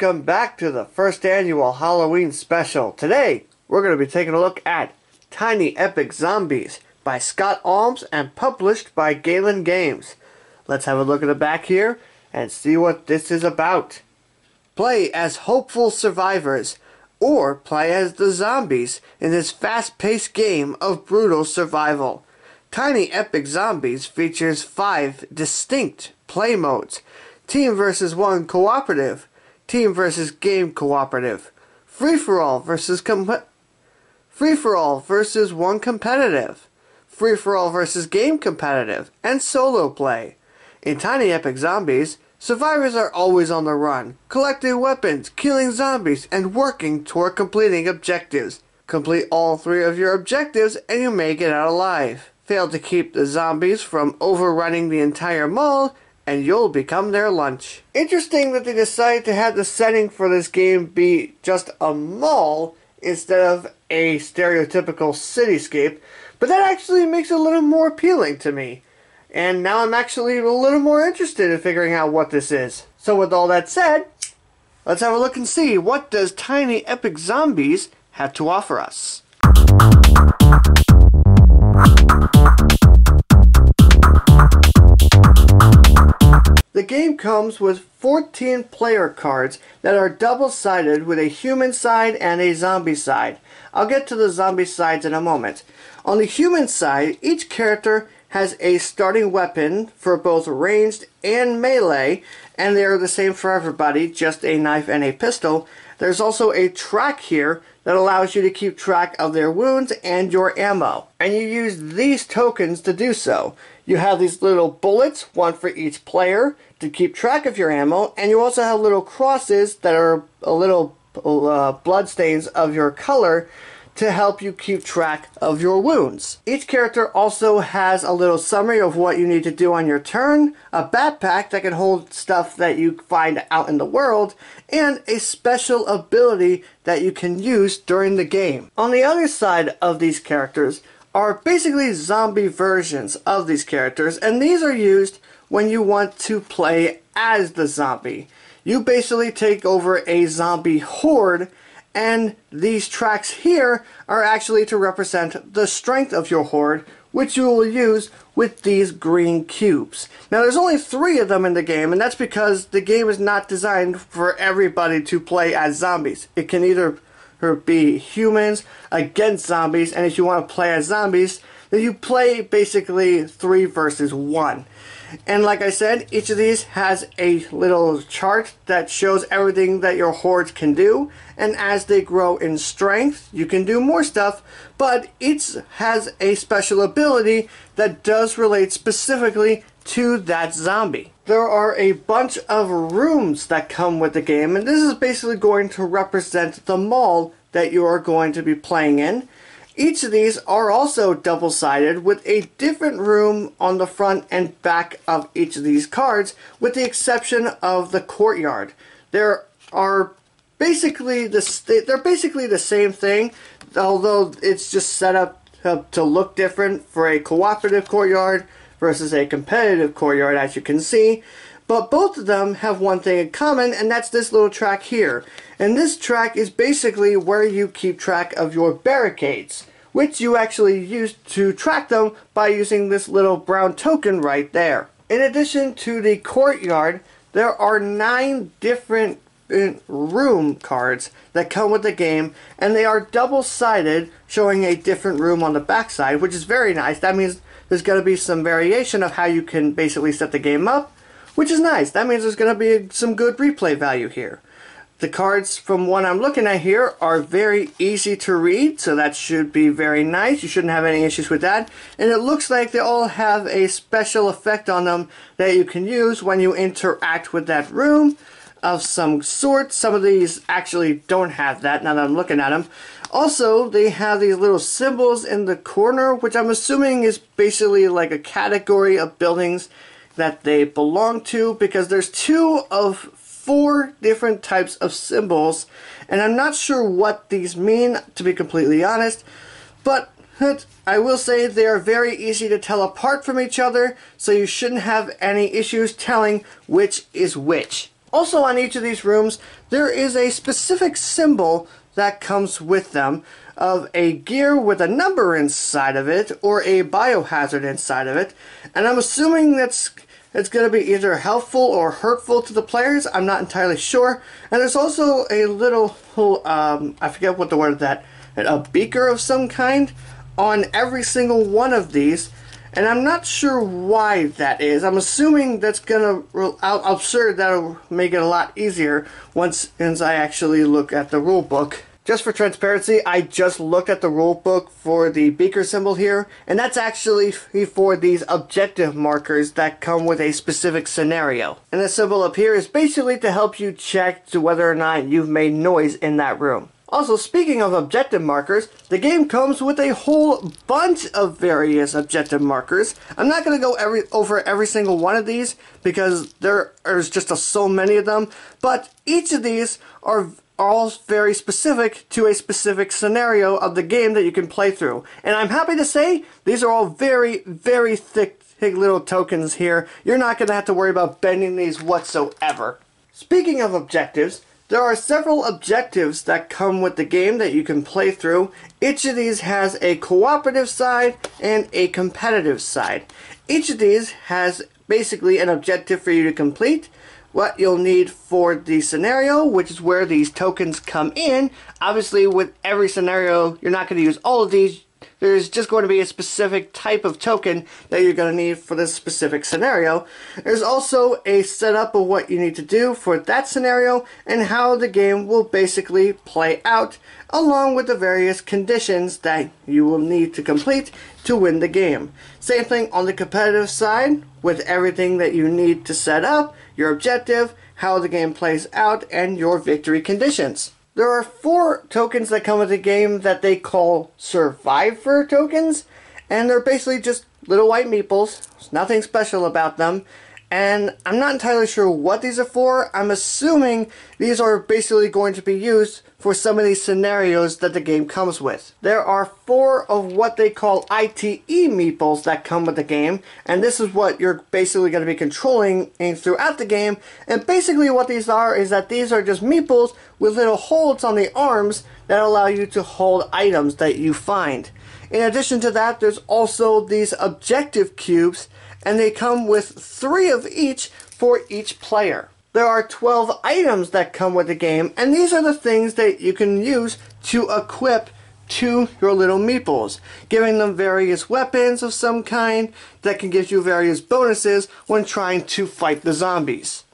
Welcome back to the first annual Halloween special. Today, we're going to be taking a look at Tiny Epic Zombies by Scott Almes and published by Gamlyn Games. Let's have a look at the back here and see what this is about. Play as hopeful survivors or play as the zombies in this fast-paced game of brutal survival. Tiny Epic Zombies features 5 distinct play modes: Team vs. 1 Cooperative, Team vs. Game Cooperative, Free-for-all versus 1 Competitive, Free-for-all versus Game Competitive, and Solo Play. In Tiny Epic Zombies, survivors are always on the run, collecting weapons, killing zombies, and working toward completing objectives. Complete all 3 of your objectives and you may get out alive. Fail to keep the zombies from overrunning the entire mall, and you'll become their lunch. Interesting that they decided to have the setting for this game be just a mall instead of a stereotypical cityscape, but that actually makes it a little more appealing to me. And now I'm actually a little more interested in figuring out what this is. So with all that said, let's have a look and see what does Tiny Epic Zombies have to offer us. The game comes with 14 player cards that are double-sided with a human side and a zombie side. I'll get to the zombie sides in a moment. On the human side, each character has a starting weapon for both ranged and melee, and they are the same for everybody, just a knife and a pistol. There's also a track here that allows you to keep track of their wounds and your ammo, and you use these tokens to do so. You have these little bullets, one for each player, to keep track of your ammo, and you also have little crosses that are a little blood stains of your color to help you keep track of your wounds. Each character also has a little summary of what you need to do on your turn, a backpack that can hold stuff that you find out in the world, and a special ability that you can use during the game. On the other side of these characters are basically zombie versions of these characters, and these are used when you want to play as the zombie. You basically take over a zombie horde, and these tracks here are actually to represent the strength of your horde, which you will use with these green cubes. Now there's only 3 of them in the game, and that's because the game is not designed for everybody to play as zombies. It can either be humans against zombies, and if you want to play as zombies, then you play basically 3 versus 1. And like I said, each of these has a little chart that shows everything that your hordes can do, and as they grow in strength, you can do more stuff, but each has a special ability that does relate specifically to that zombie. There are a bunch of rooms that come with the game, and this is basically going to represent the mall that you are going to be playing in. Each of these are also double-sided with a different room on the front and back of each of these cards, with the exception of the courtyard. They're basically the same thing, although it's just set up to look different for a cooperative courtyard versus a competitive courtyard, as you can see. But both of them have one thing in common, and that's this little track here. And this track is basically where you keep track of your barricades, which you actually use to track them by using this little brown token right there. In addition to the courtyard, there are 9 different room cards that come with the game, and they are double-sided, showing a different room on the backside, which is very nice. That means there's going to be some variation of how you can basically set the game up, which is nice. That means there's going to be some good replay value here. The cards from what I'm looking at here are very easy to read, so that should be very nice. You shouldn't have any issues with that. And it looks like they all have a special effect on them that you can use when you interact with that room of some sort. Some of these actually don't have that now that I'm looking at them. Also, they have these little symbols in the corner, which I'm assuming is basically like a category of buildings that they belong to, because there's 2 of 4 different types of symbols, and I'm not sure what these mean, to be completely honest, but I will say they are very easy to tell apart from each other, so you shouldn't have any issues telling which is which. Also on each of these rooms, there is a specific symbol that comes with them of a gear with a number inside of it or a biohazard inside of it. And I'm assuming it's going to be either helpful or hurtful to the players. I'm not entirely sure. And there's also a little, I forget what the word of that, a beaker of some kind on every single one of these. And I'm not sure why that is. I'm assuming that's gonna, I'm sure that'll make it a lot easier once I actually look at the rule book. Just for transparency, I just looked at the rule book for the beaker symbol here, and that's actually for these objective markers that come with a specific scenario. And the symbol up here is basically to help you check to whether or not you've made noise in that room. Also, speaking of objective markers, the game comes with a whole bunch of various objective markers. I'm not going to go over every single one of these because there's just so many of them, but each of these are all very specific to a specific scenario of the game that you can play through. And I'm happy to say these are all very, very thick little tokens here. You're not going to have to worry about bending these whatsoever. Speaking of objectives, there are several objectives that come with the game that you can play through. Each of these has a cooperative side and a competitive side. Each of these has basically an objective for you to complete. What you'll need for the scenario, which is where these tokens come in. Obviously, with every scenario, you're not going to use all of these. There's just going to be a specific type of token that you're going to need for this specific scenario. There's also a setup of what you need to do for that scenario and how the game will basically play out, along with the various conditions that you will need to complete to win the game. Same thing on the competitive side, with everything that you need to set up, your objective, how the game plays out, and your victory conditions. There are 4 tokens that come with the game that they call Survivor tokens, and they're basically just little white meeples. There's nothing special about them, and I'm not entirely sure what these are for. I'm assuming these are basically going to be used for some of these scenarios that the game comes with. There are 4 of what they call ITE meeples that come with the game, and this is what you're basically going to be controlling throughout the game. And basically what these are is that these are just meeples with little holds on the arms that allow you to hold items that you find. In addition to that, there's also these objective cubes, and they come with 3 of each for each player. There are 12 items that come with the game, and these are the things that you can use to equip to your little meeples, giving them various weapons of some kind that can give you various bonuses when trying to fight the zombies.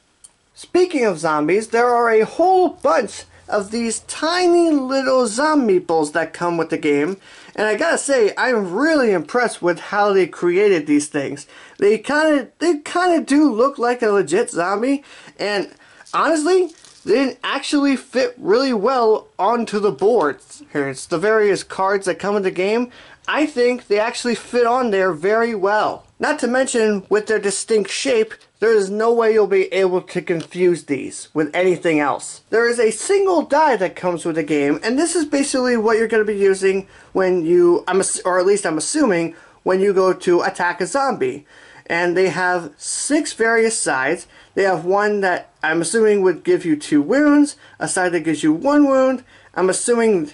Speaking of zombies, there are a whole bunch of these tiny little zombie meeples that come with the game, and I gotta say, I'm really impressed with how they created these things. They kind of do look like a legit zombie, and honestly, they actually fit really well onto the boards. Here, it's the various cards that come with the game. I think they actually fit on there very well. Not to mention, with their distinct shape, there is no way you'll be able to confuse these with anything else. There is a single die that comes with the game, and this is basically what you're going to be using when you, or at least I'm assuming, when you go to attack a zombie. And they have 6 various sides. They have one that I'm assuming would give you 2 wounds, a side that gives you 1 wound. I'm assuming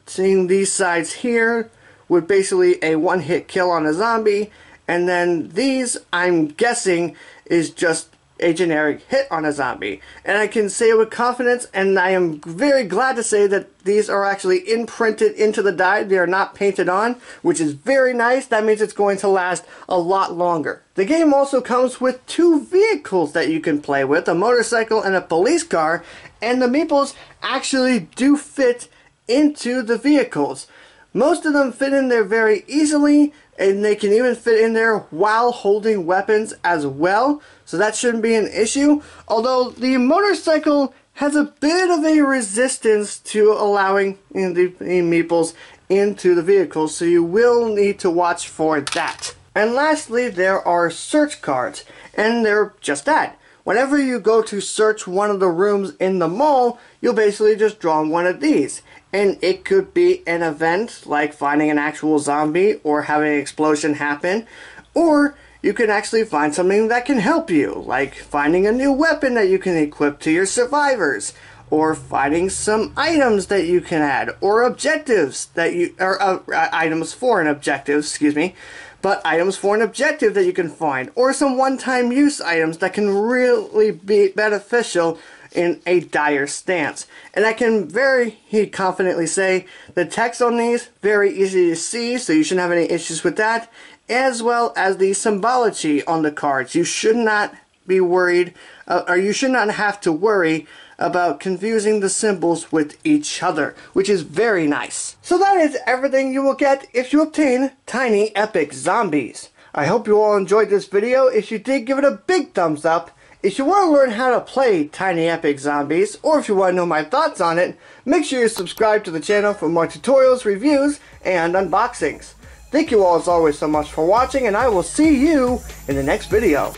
seeing these sides here would basically a 1-hit kill on a zombie, and then these, I'm guessing, is just a generic hit on a zombie. And I can say it with confidence, and I am very glad to say that these are actually imprinted into the die. They are not painted on, which is very nice. That means it's going to last a lot longer. The game also comes with 2 vehicles that you can play with, a motorcycle and a police car, and the meeples actually do fit into the vehicles. Most of them fit in there very easily, and they can even fit in there while holding weapons as well, so that shouldn't be an issue. Although the motorcycle has a bit of a resistance to allowing the meeples into the vehicle, so you will need to watch for that. And lastly, there are search cards, and they're just that. Whenever you go to search one of the rooms in the mall, you'll basically just draw one of these. And it could be an event like finding an actual zombie or having an explosion happen, or you can actually find something that can help you, like finding a new weapon that you can equip to your survivors, or finding some items that you can add, or objectives that you, or items for an objective, excuse me, but items for an objective that you can find, or some one-time use items that can really be beneficial in a dire stance. And I can very confidently say the text on these, very easy to see, so you shouldn't have any issues with that, as well as the symbology on the cards. You should not be worried, or you should not have to worry about confusing the symbols with each other, which is very nice. So that is everything you will get if you obtain Tiny Epic Zombies. I hope you all enjoyed this video. If you did, give it a big thumbs up. If you want to learn how to play Tiny Epic Zombies, or if you want to know my thoughts on it, make sure you subscribe to the channel for more tutorials, reviews, and unboxings. Thank you all as always so much for watching, and I will see you in the next video.